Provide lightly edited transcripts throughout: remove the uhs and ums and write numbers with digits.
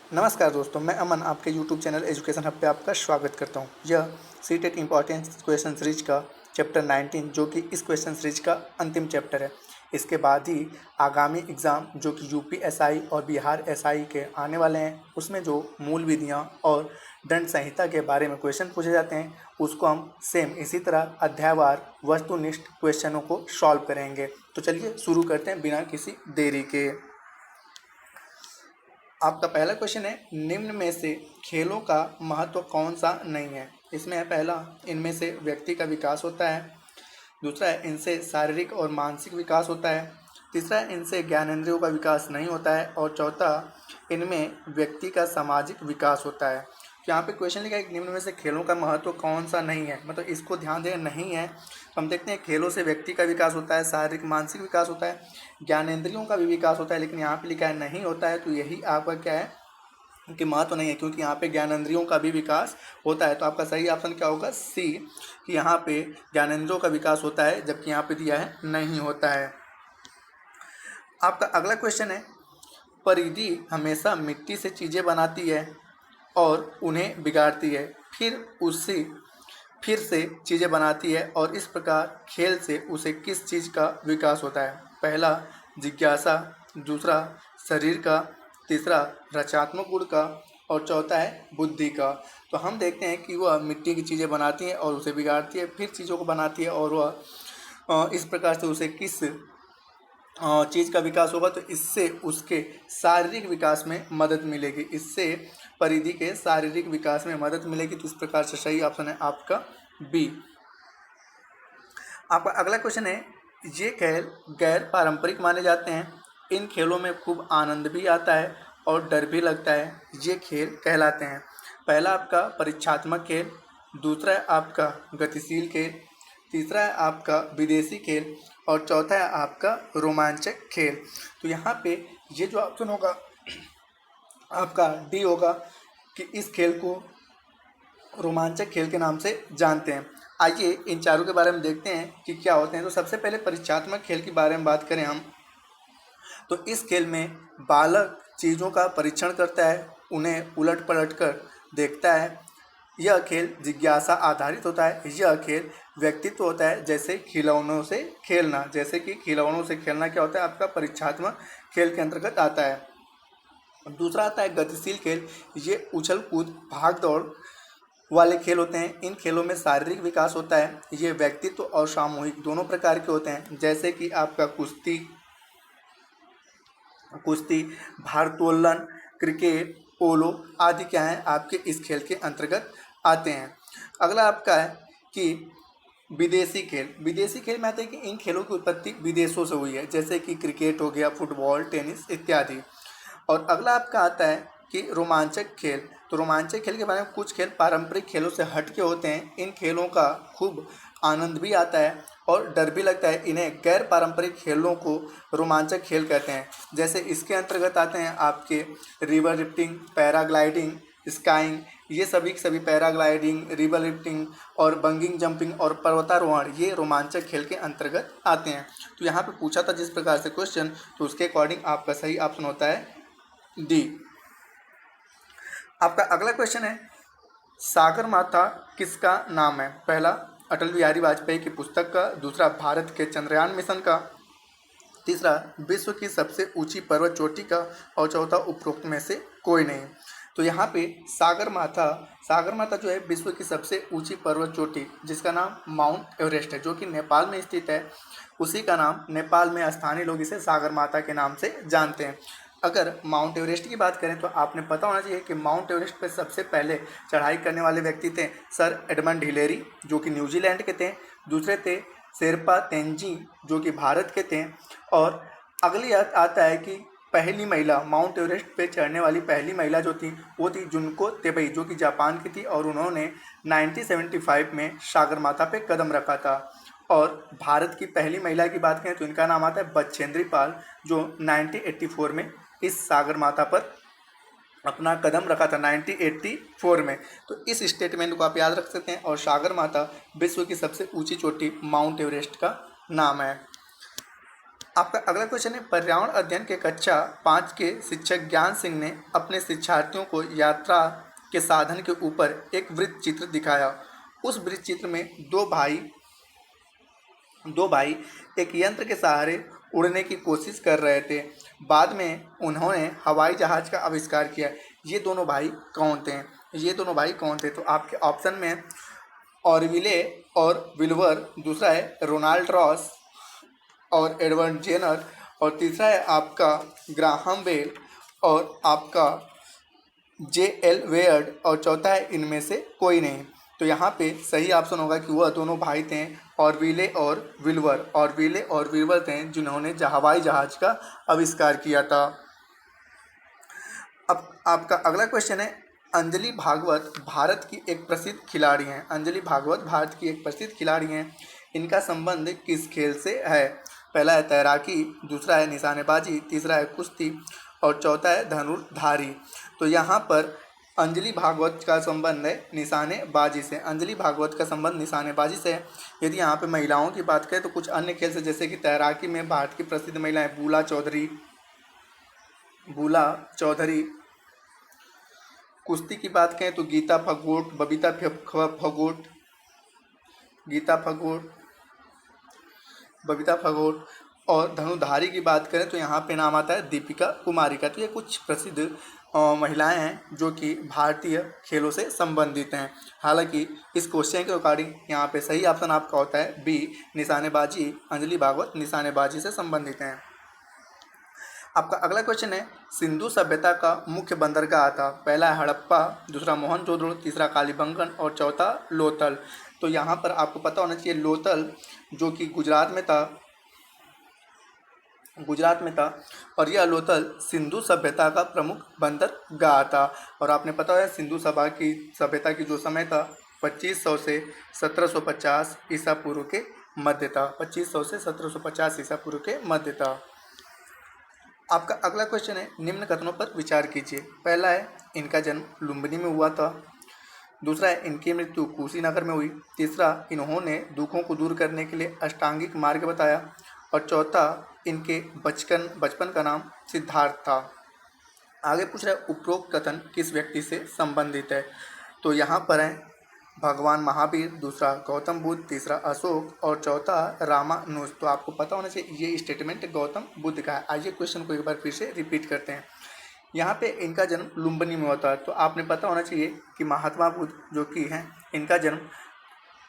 नमस्कार दोस्तों, मैं अमन आपके YouTube चैनल एजुकेशन हब पे आपका स्वागत करता हूँ। यह सीटेट इम्पॉर्टेंट क्वेश्चन सीरीज का चैप्टर 19 जो कि इस क्वेश्चन सीरीज का अंतिम चैप्टर है। इसके बाद ही आगामी एग्ज़ाम जो कि यूपी एसआई और बिहार एसआई के आने वाले हैं, उसमें जो मूल विधियाँ और दंड संहिता के बारे में क्वेश्चन पूछे जाते हैं, उसको हम सेम इसी तरह अध्यायवार वस्तुनिष्ठ क्वेश्चनों को सॉल्व करेंगे। तो चलिए शुरू करते हैं बिना किसी देरी के। आपका पहला क्वेश्चन है, निम्न में से खेलों का महत्व कौन सा नहीं है। इसमें है पहला, इनमें से व्यक्ति का विकास होता है। दूसरा है, इनसे शारीरिक और मानसिक विकास होता है। तीसरा है, इनसे ज्ञानेंद्रियों का विकास नहीं होता है। और चौथा, इनमें व्यक्ति का सामाजिक विकास होता है। तो यहाँ पे क्वेश्चन लिखा है कि निम्न में से खेलों का महत्व कौन सा नहीं है, मतलब इसको ध्यान दें, नहीं है। तो हम देखते हैं खेलों से व्यक्ति का विकास होता है, शारीरिक मानसिक विकास होता है, ज्ञानेंद्रियों का भी विकास होता है, लेकिन यहाँ पे लिखा है नहीं होता है। तो यही आपका क्या है कि महत्व नहीं है, क्योंकि यहाँ पे ज्ञानेंद्रियों का भी विकास होता है। तो आपका सही ऑप्शन क्या होगा, सी, कि यहाँ पे ज्ञानेंद्रियों का विकास होता है, जबकि यहाँ पे दिया है नहीं होता है। आपका अगला क्वेश्चन है, परिधि हमेशा मिट्टी से चीज़ें बनाती है और उन्हें बिगाड़ती है, फिर से चीज़ें बनाती है, और इस प्रकार खेल से उसे किस चीज़ का विकास होता है। पहला, जिज्ञासा। दूसरा, शरीर का। तीसरा, रचनात्मक गुण का। और चौथा है बुद्धि का। तो हम देखते हैं कि वह मिट्टी की चीज़ें बनाती है और उसे बिगाड़ती है, फिर चीज़ों को बनाती है, और वह इस प्रकार से उसे किस चीज़ का विकास होगा। तो इससे उसके शारीरिक विकास में मदद मिलेगी, इससे परिधि के शारीरिक विकास में मदद मिलेगी। तो इस प्रकार से सही ऑप्शन है आपका बी। आपका अगला क्वेश्चन है, ये खेल गैर पारंपरिक माने जाते हैं, इन खेलों में खूब आनंद भी आता है और डर भी लगता है, ये खेल कहलाते हैं। पहला आपका परीक्षात्मक खेल। दूसरा है आपका गतिशील खेल। तीसरा है आपका विदेशी खेल। और चौथा है आपका रोमांचक खेल। तो यहाँ पे ये जो ऑप्शन होगा आपका डी होगा, कि इस खेल को रोमांचक खेल के नाम से जानते हैं। आइए इन चारों के बारे में देखते हैं कि क्या होते हैं। तो सबसे पहले परीक्षात्मक खेल के बारे में बात करें हम, तो इस खेल में बालक चीज़ों का परीक्षण करता है, उन्हें उलट पलट कर देखता है। यह खेल जिज्ञासा आधारित होता है। यह खेल व्यक्तित्व होता है, जैसे खिलौनों से खेलना। जैसे कि खिलौनों से खेलना क्या होता है, आपका परीक्षात्मक खेल के अंतर्गत आता है। दूसरा आता है गतिशील खेल। ये उछल कूद भाग दौड़ वाले खेल होते हैं। इन खेलों में शारीरिक विकास होता है। ये व्यक्तित्व और सामूहिक दोनों प्रकार के होते हैं, जैसे कि आपका कुश्ती, भारोत्तोलन, क्रिकेट, पोलो आदि क्या हैं, आपके इस खेल के अंतर्गत आते हैं। अगला आपका है कि विदेशी खेल। विदेशी खेल में आते हैं कि इन खेलों की उत्पत्ति विदेशों से हुई है, जैसे कि क्रिकेट हो गया, फुटबॉल, टेनिस इत्यादि। और अगला आपका आता है कि रोमांचक खेल। तो रोमांचक खेल के बारे में, कुछ खेल पारंपरिक खेलों से हट के होते हैं। इन खेलों का खूब आनंद भी आता है और डर भी लगता है। इन्हें गैर पारंपरिक खेलों को रोमांचक खेल कहते हैं। जैसे इसके अंतर्गत आते हैं आपके रिवर लिफ्टिंग, पैराग्लाइडिंग, स्काइंग, ये सभी सभी पैराग्लाइडिंग, रिवर लिफ्टिंग और बंगिंग जंपिंग और पर्वतारोहण, ये रोमांचक खेल के अंतर्गत आते हैं। तो यहाँ पे पूछा था जिस प्रकार से क्वेश्चन, तो उसके अकॉर्डिंग आपका सही ऑप्शन होता है डी। आपका अगला क्वेश्चन है, सागर माथा किसका नाम है। पहला, अटल बिहारी वाजपेयी की पुस्तक का। दूसरा, भारत के चंद्रयान मिशन का। तीसरा, विश्व की सबसे ऊंची पर्वत चोटी का। और चौथा, उपरोक्त में से कोई नहीं। तो यहाँ पे सागर माथा जो है विश्व की सबसे ऊंची पर्वत चोटी, जिसका नाम माउंट एवरेस्ट है, जो कि नेपाल में स्थित है, उसी का नाम नेपाल में स्थानीय लोग इसे सागर माथा के नाम से जानते हैं। अगर माउंट एवरेस्ट की बात करें तो आपने पता होना चाहिए कि माउंट एवरेस्ट पर सबसे पहले चढ़ाई करने वाले व्यक्ति थे सर एडमंड हिलेरी, जो कि न्यूजीलैंड के थे। दूसरे थे शेरपा तेंजी, जो कि भारत के थे। और अगली आता है कि पहली महिला, माउंट एवरेस्ट पे चढ़ने वाली पहली महिला जो थी, वो थी जुनको तेबई, जो कि जापान की थी, और उन्होंने 1975 में सागरमाथा पे कदम रखा था। और भारत की पहली महिला की बात करें तो इनका नाम आता है बछेंद्री पाल, जो 1984 में इस सागरमाथा पर अपना कदम रखा था, 1984 में। तो इस स्टेटमेंट को आप याद रख सकते हैं। और सागरमाथा विश्व की सबसे ऊंची चोटी माउंट एवरेस्ट का नाम है। आपका अगला क्वेश्चन है, पर्यावरण अध्ययन के कक्षा 5 के शिक्षक ज्ञान सिंह ने अपने शिक्षार्थियों को यात्रा के साधन के ऊपर एक वृत्त चित्र दिखाया। उस वृत्त चित्र में दो भाई एक यंत्र के सहारे उड़ने की कोशिश कर रहे थे। बाद में उन्होंने हवाई जहाज का आविष्कार किया। ये दोनों भाई कौन थे? तो आपके ऑप्शन में ऑरविले और विल्बर, दूसरा है रोनाल्ड रॉस और एडवर्ड जेनर, और तीसरा है आपका ग्राहम बेल और आपका जे.एल. वेयर्ड, और चौथा है इनमें से कोई नहीं। तो यहाँ पे सही ऑप्शन होगा कि वह दोनों भाई थे ऑरविले और विल्बर थे जिन्होंने हवाई जहाज का आविष्कार किया था। अब आपका अगला क्वेश्चन है, अंजलि भागवत भारत की एक प्रसिद्ध खिलाड़ी हैं। इनका संबंध किस खेल से है? पहला है तैराकी, दूसरा है निशानेबाजी, तीसरा है कुश्ती और चौथा है धनुर्धारी। तो यहाँ पर अंजलि भागवत का संबंध है निशानेबाजी से। यदि यहाँ पे महिलाओं की बात करें तो कुछ अन्य खेल से, जैसे कि तैराकी में भारत की प्रसिद्ध महिलाएं बूला चौधरी, कुश्ती की बात करें तो गीता फगोट, और धनुर्धारी की बात करें तो यहाँ पे नाम आता है दीपिका कुमारी का। तो ये कुछ प्रसिद्ध महिलाएं हैं जो कि भारतीय खेलों से संबंधित हैं। हालांकि इस क्वेश्चन के अकॉर्डिंग यहाँ पे सही ऑप्शन आपका होता है बी, निशानेबाजी। अंजलि भागवत निशानेबाजी से संबंधित हैं। आपका अगला क्वेश्चन है, सिंधु सभ्यता का मुख्य बंदरगाह था। पहला है हड़प्पा, दूसरा मोहनजोदड़ो, तीसरा कालीबंगन और चौथा लोथल। तो यहाँ पर आपको पता होना चाहिए लोथल जो कि गुजरात में था और यह लोथल सिंधु सभ्यता का प्रमुख बंदरगाह था। और आपने पता है सिंधु सभ्यता की जो समय था 2500 से 1750 ईसा पूर्व के मध्य था। आपका अगला क्वेश्चन है, निम्न कथनों पर विचार कीजिए। पहला है इनका जन्म लुम्बिनी में हुआ था, दूसरा है इनकी मृत्यु कुशीनगर में हुई, तीसरा इन्होंने दुखों को दूर करने के लिए अष्टांगिक मार्ग बताया, और चौथा इनके बचपन का नाम सिद्धार्थ था। आगे पूछ रहा है उपरोक्त कथन किस व्यक्ति से संबंधित है? तो यहाँ पर है भगवान महावीर, दूसरा गौतम बुद्ध, तीसरा अशोक और चौथा रामानुज। तो आपको पता होना चाहिए ये स्टेटमेंट गौतम बुद्ध का है। आइए क्वेश्चन को एक बार फिर से रिपीट करते हैं। यहाँ पे इनका जन्म लुम्बिनी में होता है। तो आपने पता होना चाहिए कि महात्मा बुद्ध जो कि हैं इनका जन्म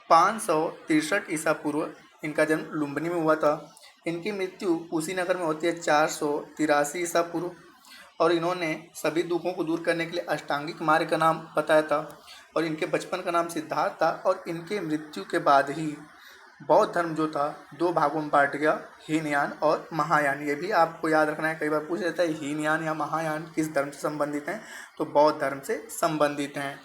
563 ईसा पूर्व इनका जन्म लुम्बिनी में हुआ था। इनकी मृत्यु कुशीनगर में होती है 483 ईसा पूर्व, और इन्होंने सभी दुखों को दूर करने के लिए अष्टांगिक मार्ग का नाम बताया था, और इनके बचपन का नाम सिद्धार्थ था। और इनके मृत्यु के बाद ही बौद्ध धर्म जो था 2 भागों में बांट गया, हीनयान और महायान। ये भी आपको याद रखना है, कई बार पूछ लेता है हीनयान या महायान किस धर्म से संबंधित हैं? तो बौद्ध धर्म से संबंधित हैं।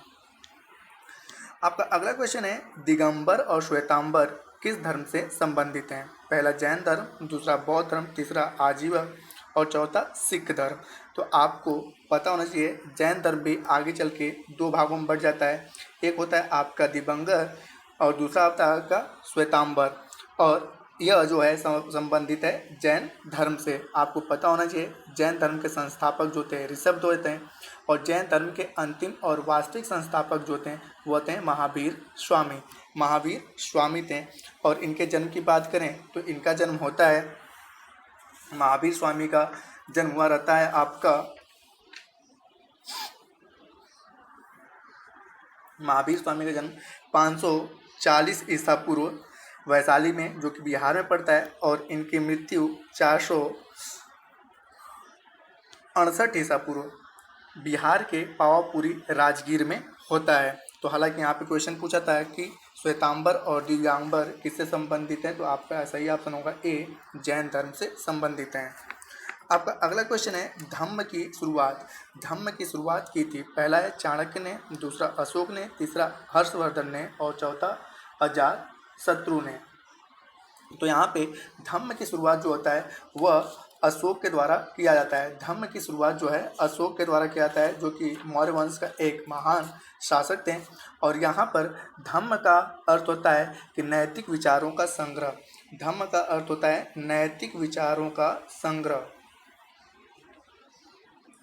आपका अगला क्वेश्चन है, दिगंबर और श्वेतांबर किस धर्म से संबंधित हैं? पहला जैन धर्म, दूसरा बौद्ध धर्म, तीसरा आजीवन और चौथा सिख धर्म। तो आपको पता होना चाहिए जैन धर्म भी आगे चल के 2 भागों में बढ़ जाता है। एक होता है आपका दिगंबर और दूसरा होता है आपका श्वेतांबर, और यह जो है संबंधित है जैन धर्म से। आपको पता होना चाहिए जैन धर्म के संस्थापक जो थे ऋषभ होते हैं, और जैन धर्म के अंतिम और वास्तविक संस्थापक जो थे वो थे महावीर स्वामी थे। और इनके जन्म की बात करें तो इनका जन्म होता है, महावीर स्वामी का जन्म हुआ रहता है आपका महावीर स्वामी का जन्म 540 ईसा पूर्व वैशाली में जो कि बिहार में पड़ता है, और इनकी मृत्यु 468 ईसा पूर्व बिहार के पावापुरी राजगीर में होता है। तो हालांकि यहाँ पे क्वेश्चन पूछा था कि श्वेतांबर और दिगंबर किससे संबंधित हैं, तो आपका सही ऑप्शन होगा ए, जैन धर्म से संबंधित हैं। आपका अगला क्वेश्चन है, धम्म की शुरुआत की थी। पहला है चाणक्य ने, दूसरा अशोक ने, तीसरा हर्षवर्धन ने और चौथा अजातशत्रु ने। तो यहाँ पे धम्म की शुरुआत जो होता है वह अशोक के द्वारा किया जाता है। धम्म की शुरुआत जो है अशोक के द्वारा किया जाता है, जो कि मौर्य वंश का एक महान शासक थे। और यहाँ पर धम्म का अर्थ होता है कि नैतिक विचारों का संग्रह। धम्म का अर्थ होता है नैतिक विचारों का संग्रह,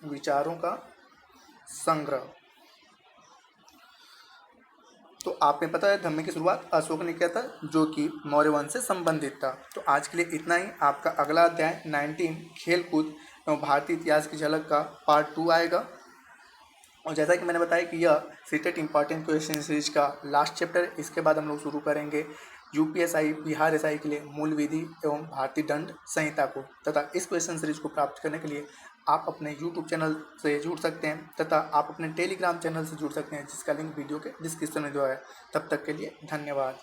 विचारों का संग्रह। तो आपने पता है धम्म की शुरुआत अशोक ने किया था, जो कि मौर्य वंश से संबंधित था। तो आज के लिए इतना ही। आपका अगला अध्याय 19 खेलकूद एवं भारतीय इतिहास की झलक का पार्ट 2 आएगा। और जैसा कि मैंने बताया कि यह सीटेट इंपॉर्टेंट क्वेश्चन सीरीज का लास्ट चैप्टर है। इसके बाद हम लोग शुरू करेंगे यूपीएसआई बिहार एसआई के लिए मूल विधि एवं भारतीय दंड संहिता को। तथा इस क्वेश्चन सीरीज को प्राप्त करने के लिए आप अपने यूट्यूब चैनल से जुड़ सकते हैं तथा आप अपने टेलीग्राम चैनल से जुड़ सकते हैं, जिसका लिंक वीडियो के डिस्क्रिप्शन में दिया है। तब तक के लिए धन्यवाद।